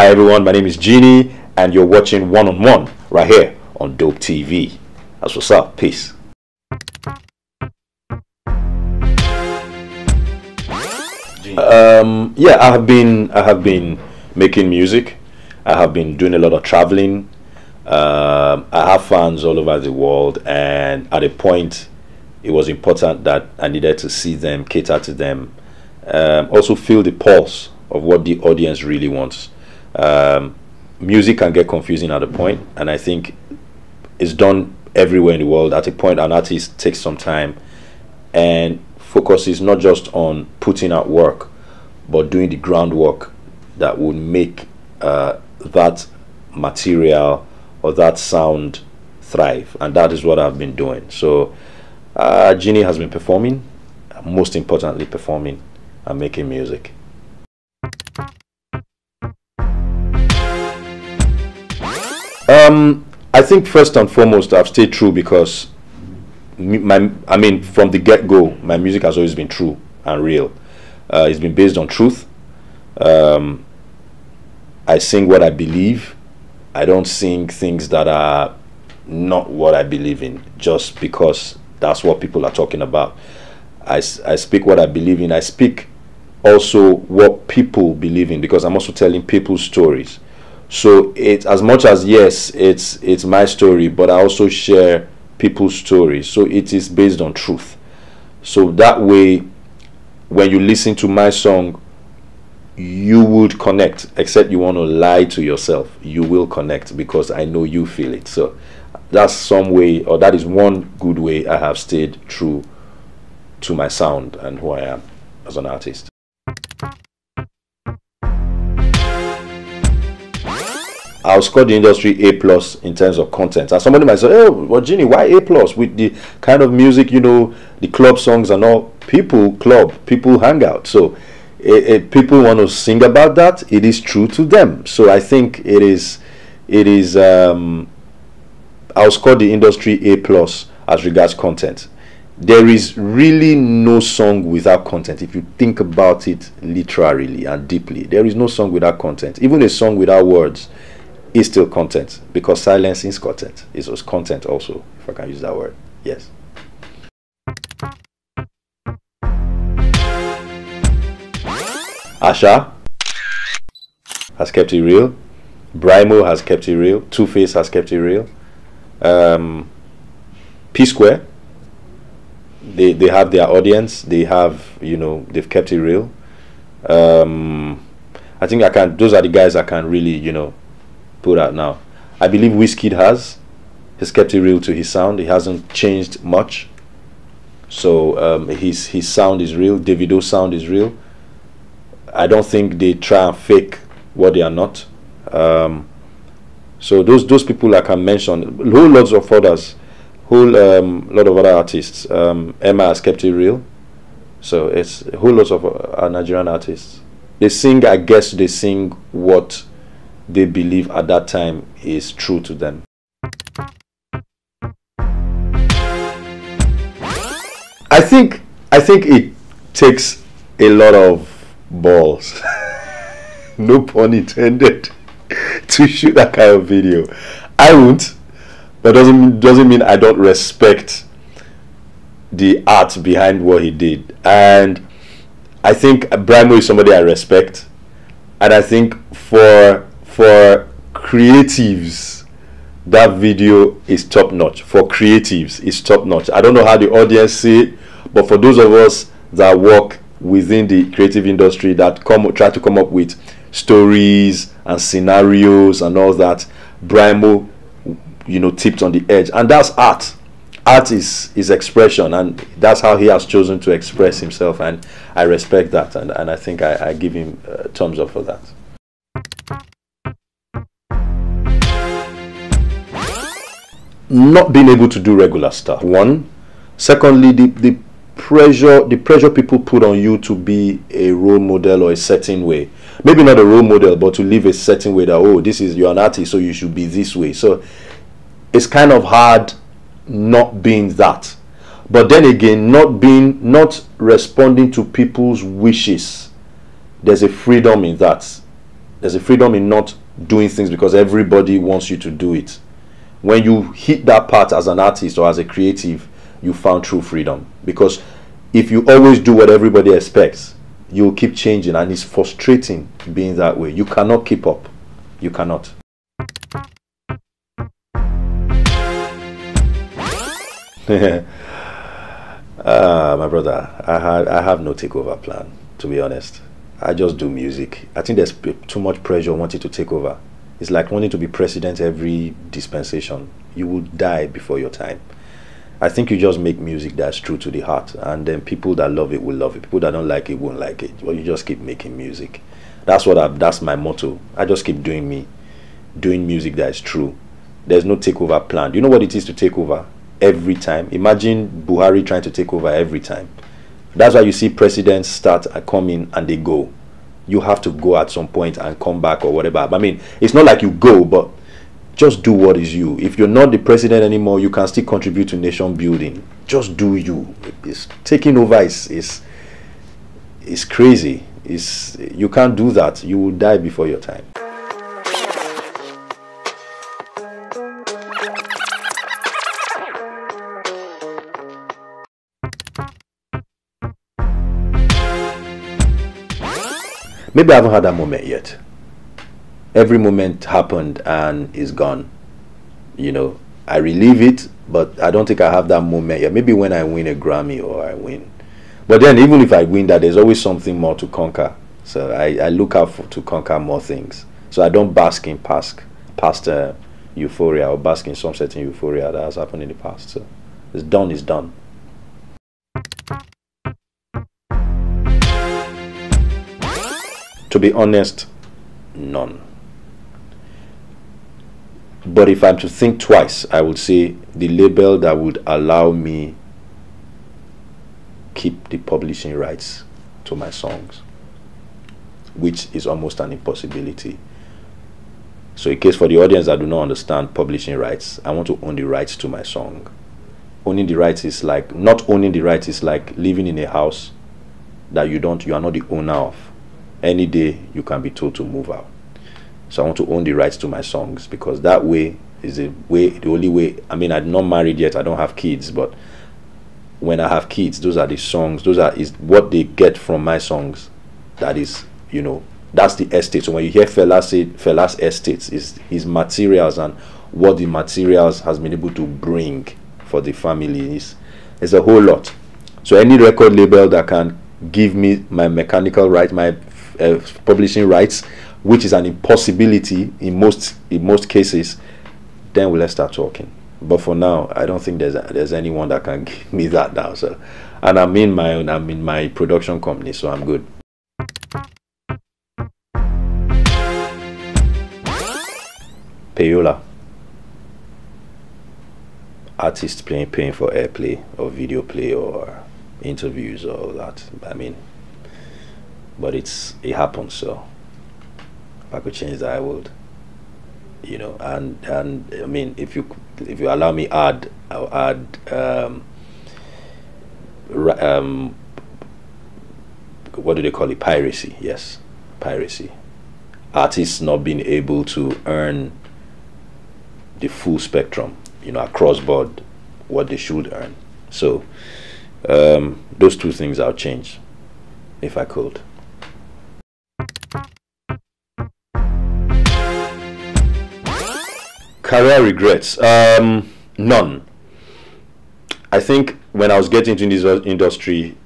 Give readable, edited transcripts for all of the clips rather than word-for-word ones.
Hi everyone, my name is Djinee and you're watching One on One right here on Dope TV. That's what's up. Peace. Yeah, I have been making music. I have been doing a lot of traveling. I have fans all over the world, and at a point it was important that I needed to see them, cater to them, also feel the pulse of what the audience really wants. Music can get confusing at a point, and I think it's done everywhere in the world. At a point, an artist takes some time and focuses not just on putting out work, but doing the groundwork that would make that material or that sound thrive, and that is what I've been doing. So Djinee has been performing, most importantly performing and making music. I think first and foremost I've stayed true because from the get-go my music has always been true and real. It's been based on truth. I sing what I believe. I don't sing things that are not what I believe in just because that's what people are talking about. I speak what I believe in. I speak also what people believe in because I'm also telling people's stories. So it's as much as, yes, it's my story, but I also share people's stories. So it is based on truth. So that way, when you listen to my song, you would connect, except you want to lie to yourself. You will connect because I know you feel it. So that's some way, or that is one good way I have stayed true to my sound and who I am as an artist. I'll score the industry A+ in terms of content. And somebody might say, oh, well, Djinee, why A+ with the kind of music, you know, the club songs and all? People hang out. So if people want to sing about that, it is true to them. So I think it is I'll score the industry A+ as regards content. There is really no song without content. If you think about it literally and deeply, there is no song without content. Even a song without words is still content, because silence is content. It was content also, if I can use that word. Yes. Asha has kept it real. Brymo has kept it real. Two-Face has kept it real. P-Square, they have their audience. They have, you know, they've kept it real. I think those are the guys I can really, you know, put out now. I believe Wizkid has kept it real to his sound. He hasn't changed much. So his sound is real. Davido's sound is real. I don't think they try and fake what they are not. So those people I can mention, whole lots of others, lot of other artists. Emma has kept it real. So it's a whole lot of Nigerian artists. They sing, I guess they sing what they believe at that time is true to them. I think it takes a lot of balls, no pun intended, to shoot that kind of video. I won't, but doesn't mean I don't respect the art behind what he did. And I think Brymo is somebody I respect, and I think for creatives that video is top notch. For creatives, it's top notch. I don't know how the audience see it, but for those of us that work within the creative industry, that try to come up with stories and scenarios and all that, Brymo, you know, tipped on the edge. And that's art. Art is expression, and that's how he has chosen to express himself, and I respect that, and I think I give him thumbs up for that. Not being able to do regular stuff, one. Secondly, the pressure people put on you to be a role model or a certain way. Maybe not a role model, but to live a certain way, that, oh, you're an artist, so you should be this way. So it's kind of hard not being that. But then again, not responding to people's wishes. There's a freedom in that. There's a freedom in not doing things because everybody wants you to do it. When you hit that part as an artist or as a creative, you found true freedom. Because if you always do what everybody expects, you'll keep changing, and it's frustrating being that way. You cannot keep up. You cannot. My brother, I have no takeover plan, to be honest. I just do music. I think there's too much pressure wanting to take over. It's like wanting to be president every dispensation. You will die before your time. I think you just make music that's true to the heart, and then people that love it will love it. People that don't like it won't like it. Well, you just keep making music. That's my motto. I just keep doing me, doing music that is true. There's no takeover plan. You know what it is to take over every time? Imagine Buhari trying to take over every time. That's why you see presidents start coming and they go. You have to go at some point and come back or whatever. I mean, it's not like you go, but just do what is you. If you're not the president anymore, you can still contribute to nation building. Just do you. Taking over is crazy. You can't do that. You will die before your time. Maybe I haven't had that moment yet. Every moment happened and is gone. You know, I relive it, but I don't think I have that moment yet. Maybe when I win a Grammy or I win. But then even if I win that, there's always something more to conquer. So I look out to conquer more things. So I don't bask in past euphoria or bask in some certain euphoria that has happened in the past. So it's done, it's done. To be honest, none. But if I'm to think twice, I would say the label that would allow me keep the publishing rights to my songs, which is almost an impossibility. So in case for the audience that do not understand publishing rights, I want to own the rights to my song. Owning the rights is like, not owning the rights is like living in a house that you are not the owner of. Any day you can be told to move out. So I want to own the rights to my songs, because that way is the only way. I mean, I'm not married yet, I don't have kids, but when I have kids, those are the songs, is what they get from my songs. That is, you know, that's the estate. So when you hear Fela say Fela's estates, is his materials and what the materials has been able to bring for the family is a whole lot. So any record label that can give me my mechanical right, my publishing rights, which is an impossibility in most cases, then let's start talking. But for now, I don't think there's anyone that can give me that now. So, and I'm in my production company, so I'm good. Payola. Artists paying for airplay or video play or interviews or all that. I mean, but it happens. So if I could change that, I would. You know, and I mean, if you allow me, I'll add what do they call it? Piracy. Yes, piracy. Artists not being able to earn the full spectrum, you know, across board, what they should earn. So those two things I'll change if I could. Career regrets, none. I think when I was getting into this industry,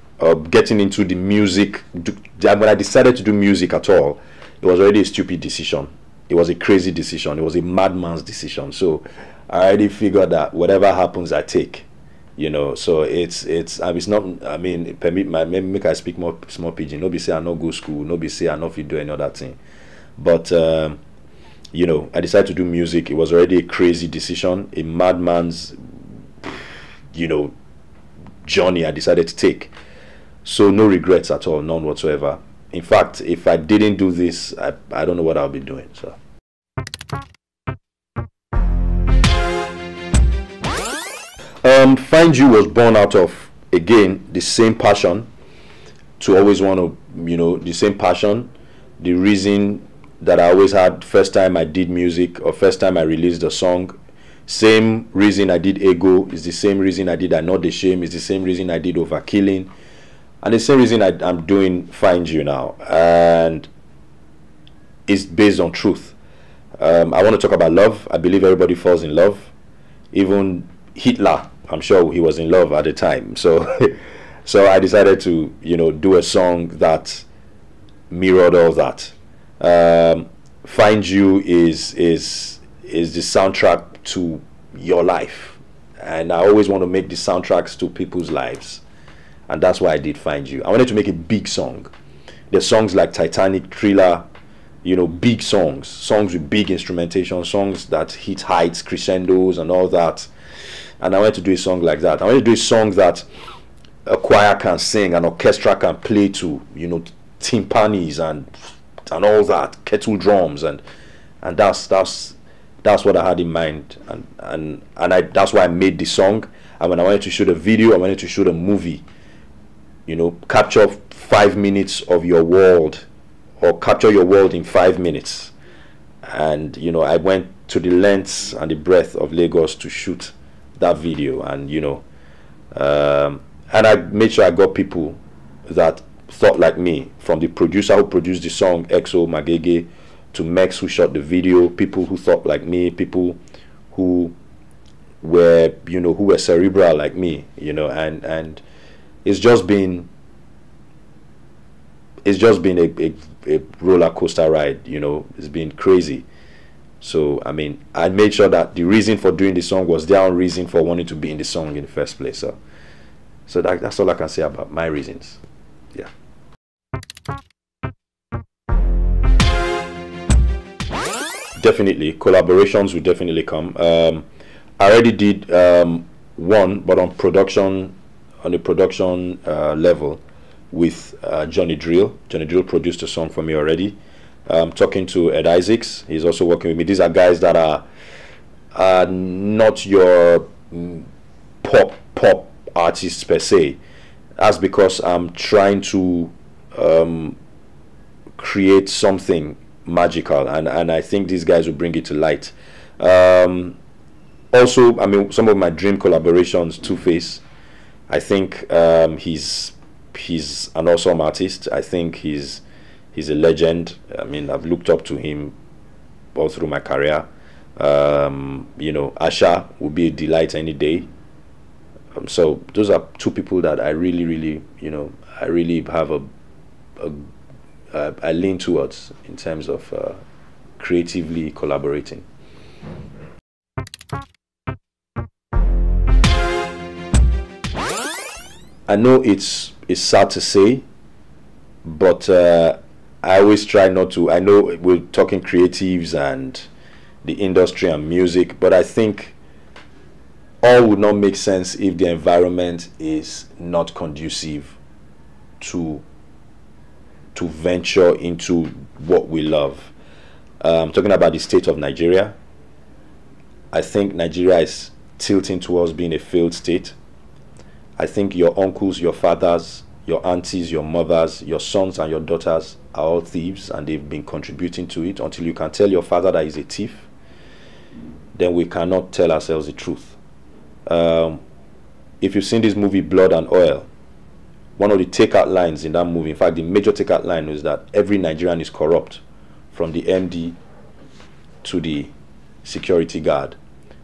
getting into the music, when I decided to do music at all, it was already a stupid decision. It was a crazy decision. It was a madman's decision. So I already figured that whatever happens, I take. You know, so it's not. I mean, make I speak more small pidgin. Nobody say I not go school. Nobody say I not fit do any other thing. But you know, I decided to do music. It was already a crazy decision, a madman's, you know, journey I decided to take. So no regrets at all, none whatsoever. In fact, if I didn't do this, I don't know what I'll be doing. So. Find You was born out of, again, the same passion to always want to, you know, the same passion, the reason that I always had first time I did music or first time I released a song. Same reason I did Ego is the same reason I did I Not the Shame, is the same reason I did Overkilling, and the same reason I'm doing Find You now. And it's based on truth. I want to talk about love. I believe everybody falls in love. Even Hitler, I'm sure he was in love at the time. So so I decided to, you know, do a song that mirrored all that. Find You is the soundtrack to your life, and I always want to make the soundtracks to people's lives, and that's why I did Find You. I wanted to make a big song. There's songs like Titanic, Thriller, you know, big songs with big instrumentation, songs that hit heights, crescendos and all that, and I wanted to do a song like that. I wanted to do a song that a choir can sing, an orchestra can play to, you know, timpanis and all that, kettle drums, and that's what I had in mind, and that's why I made the song. And when I wanted to shoot a video, I wanted to shoot a movie, you know, capture 5 minutes of your world, or capture your world in 5 minutes. And you know, I went to the lengths and the breadth of Lagos to shoot that video, and you know, and I made sure I got people that thought like me, from the producer who produced the song, XO Magege, to Mex who shot the video, people who thought like me, people who were, you know, who were cerebral like me, you know, and it's just been a roller coaster ride, you know. It's been crazy. So I mean, I made sure that the reason for doing the song was their own reason for wanting to be in the song in the first place. So that's all I can say about my reasons. Yeah. Definitely, collaborations will definitely come. I already did one, but on the production level with Johnny Drill. Johnny Drill produced a song for me already. Talking to Ed Isaacs, he's also working with me. These are guys that are not your pop artists per se. That's because I'm trying to create something magical, and I think these guys will bring it to light. Also, I mean, some of my dream collaborations, Two-Face. I think he's an awesome artist. I think he's a legend. I mean, I've looked up to him all through my career. You know, Asha will be a delight any day. So those are two people that I really, you know, I really have I lean towards in terms of creatively collaborating. I know it's sad to say, but I always try not to. I know we're talking creatives and the industry and music, but I think all would not make sense if the environment is not conducive to venture into what we love. Talking about the state of Nigeria, I think Nigeria is tilting towards being a failed state. I think your uncles, your fathers, your aunties, your mothers, your sons and your daughters are all thieves, and they've been contributing to it. Until you can tell your father that he's a thief, then we cannot tell ourselves the truth. If you've seen this movie Blood and Oil, one of the takeout lines in that movie, in fact the major takeout line, was that every Nigerian is corrupt, from the MD to the security guard.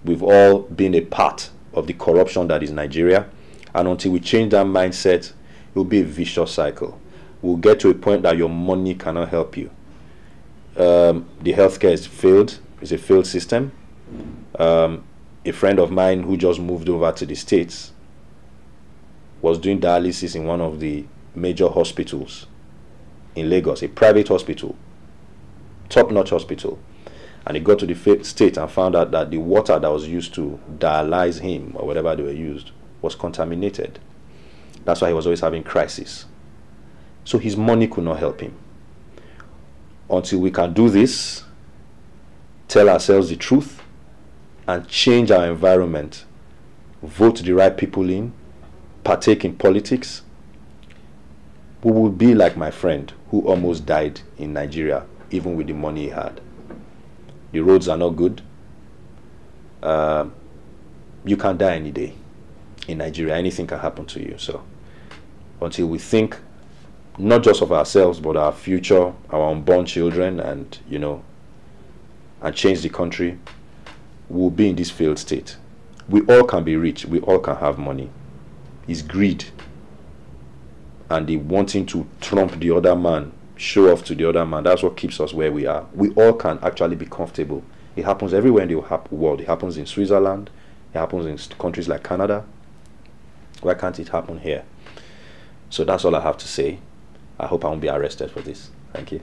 We've all been a part of the corruption that is Nigeria, and until we change that mindset, it will be a vicious cycle. We'll get to a point that your money cannot help you. The healthcare is failed. It's a failed system. A friend of mine who just moved over to the States was doing dialysis in one of the major hospitals in Lagos, a private hospital, top-notch hospital. And he got to the state and found out that the water that was used to dialyze him, or whatever they were used, was contaminated. That's why he was always having crisis. So his money could not help him. Until we can do this, tell ourselves the truth, and change our environment, vote the right people in, partake in politics, we will be like my friend who almost died in Nigeria even with the money he had. The roads are not good. You can die any day in Nigeria. Anything can happen to you. So until we think not just of ourselves but our future, our unborn children, and and change the country, we'll be in this failed state. We all can be rich. We all can have money. It's greed and the wanting to trump the other man, show off to the other man. That's what keeps us where we are. We all can actually be comfortable. It happens everywhere in the world. It happens in Switzerland. It happens in countries like Canada. Why can't it happen here? So that's all I have to say. I hope I won't be arrested for this. Thank you.